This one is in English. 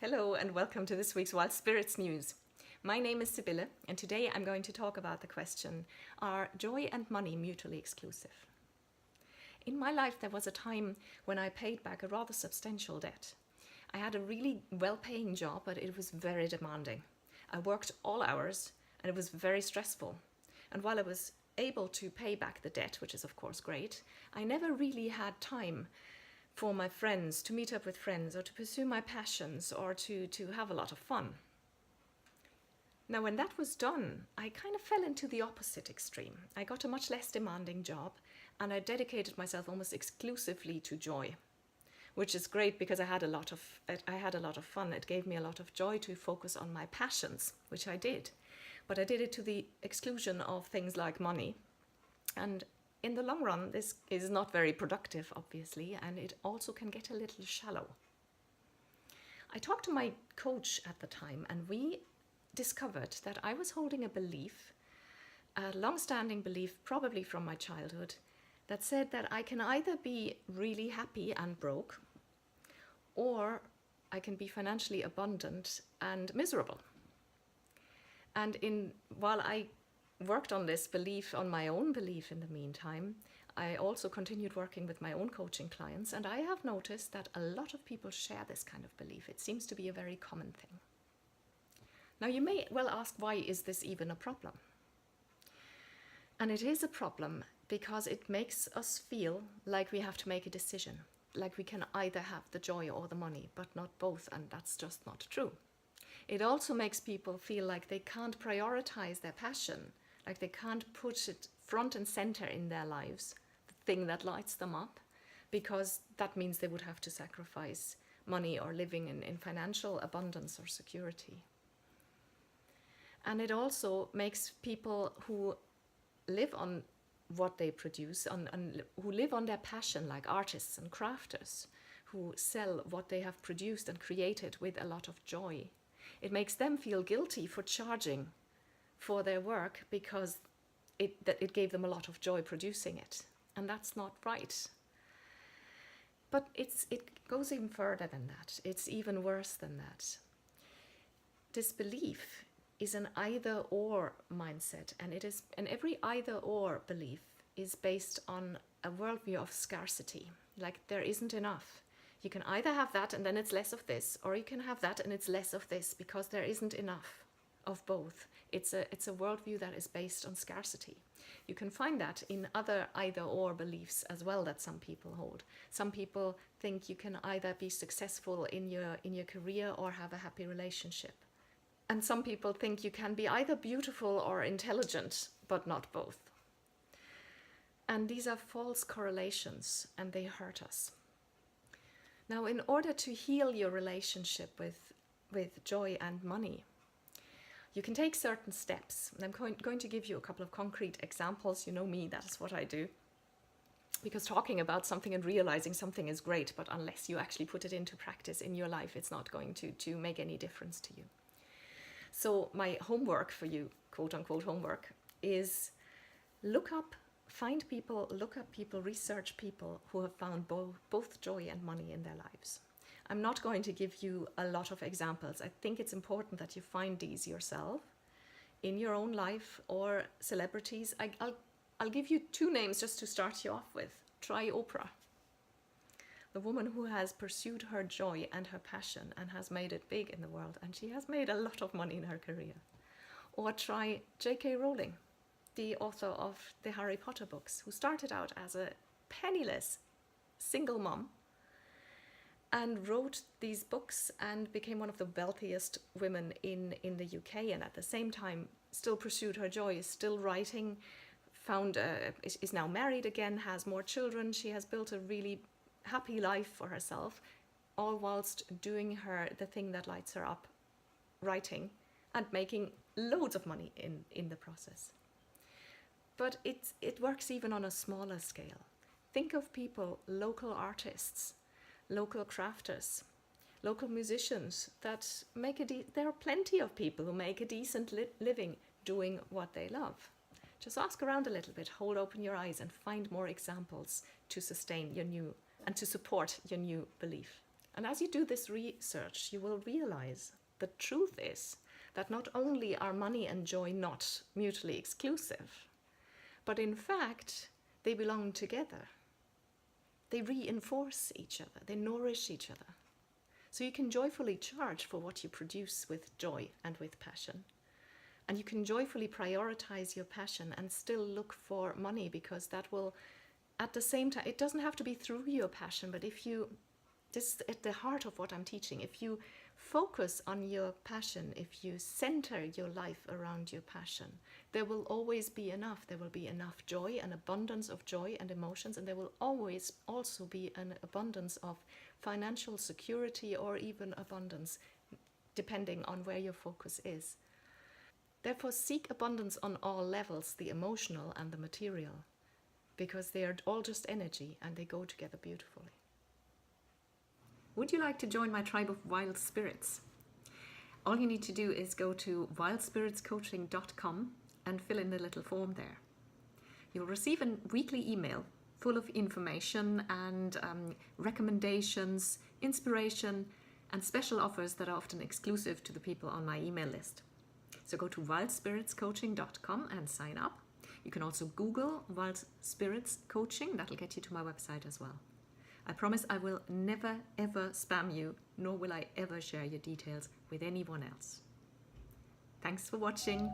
Hello and welcome to this week's Wild Spirits News. My name is Sibylle and today I'm going to talk about the question, are joy and money mutually exclusive? In my life there was a time when I paid back a rather substantial debt. I had a really well-paying job, but it was very demanding. I worked all hours and it was very stressful. And while I was able to pay back the debt, which is of course great, I never really had time for my friends, to meet up with friends, or to pursue my passions, or to have a lot of fun. Now, when that was done, I kind of fell into the opposite extreme. I got a much less demanding job, and I dedicated myself almost exclusively to joy, which is great because I had a lot of fun. It gave me a lot of joy to focus on my passions, which I did. But I did it to the exclusion of things like money. And in the long run, this is not very productive, obviously, and it also can get a little shallow. I talked to my coach at the time, and we discovered that I was holding a belief, a long-standing belief, probably from my childhood, that said that I can either be really happy and broke, or I can be financially abundant and miserable. And while I worked on this belief, on my own belief in the meantime, I also continued working with my own coaching clients, and I have noticed that a lot of people share this kind of belief. It seems to be a very common thing. Now you may well ask, why is this even a problem? And it is a problem because it makes us feel like we have to make a decision, like we can either have the joy or the money, but not both, and that's just not true. It also makes people feel like they can't prioritize their passion, like they can't put it front and center in their lives, the thing that lights them up, because that means they would have to sacrifice money or living in financial abundance or security. And it also makes people who live on what they produce, who live on their passion, like artists and crafters, who sell what they have produced and created with a lot of joy. It makes them feel guilty for charging for their work because it gave them a lot of joy producing it. And that's not right. But it goes even further than that. It's even worse than that. This belief is an either-or mindset, and every either-or belief is based on a worldview of scarcity. Like there isn't enough. You can either have that and then it's less of this, or you can have that and it's less of this, because there isn't enough of both. It's a worldview that is based on scarcity. You can find that in other either-or beliefs as well that some people hold. Some people think you can either be successful in your career or have a happy relationship. And some people think you can be either beautiful or intelligent, but not both. And these are false correlations, and they hurt us. Now, in order to heal your relationship with joy and money, you can take certain steps. And I'm going to give you a couple of concrete examples. You know me, that is what I do. Because talking about something and realizing something is great, but unless you actually put it into practice in your life, it's not going to make any difference to you. So my homework for you, quote-unquote homework, is find people, look up people, research people who have found both joy and money in their lives. I'm not going to give you a lot of examples. I think it's important that you find these yourself in your own life, or celebrities. I'll give you two names just to start you off with. Try Oprah, the woman who has pursued her joy and her passion and has made it big in the world, and she has made a lot of money in her career. Or try J.K. Rowling, the author of the Harry Potter books, who started out as a penniless single mom and wrote these books and became one of the wealthiest women in the UK, and at the same time still pursued her joy, is still writing, is now married again, has more children. She has built a really happy life for herself, all whilst doing the thing that lights her up, writing and making loads of money in the process. But it works even on a smaller scale. Think of people, local artists, local crafters, local musicians that there are plenty of people who make a decent living doing what they love. Just ask around a little bit, hold open your eyes and find more examples to sustain your new and to support your new belief. And as you do this research, you will realize the truth is that not only are money and joy not mutually exclusive, but in fact, they belong together. They reinforce each other, they nourish each other. So you can joyfully charge for what you produce with joy and with passion. And you can joyfully prioritize your passion and still look for money, because that will, at the same time, it doesn't have to be through your passion, but if you, this is at the heart of what I'm teaching, if you focus on your passion, if you center your life around your passion, there will always be enough. There will be enough joy, an abundance of joy and emotions, and there will always also be an abundance of financial security, or even abundance, depending on where your focus is. Therefore, seek abundance on all levels, the emotional and the material, because they are all just energy and they go together beautifully. Would you like to join my tribe of wild spirits? All you need to do is go to wildspiritscoaching.com and fill in the little form there. You'll receive a weekly email full of information and recommendations, inspiration, and special offers that are often exclusive to the people on my email list. So go to wildspiritscoaching.com and sign up. You can also Google Wild Spirits Coaching. That'll get you to my website as well. I promise I will never ever spam you, nor will I ever share your details with anyone else. Thanks for watching.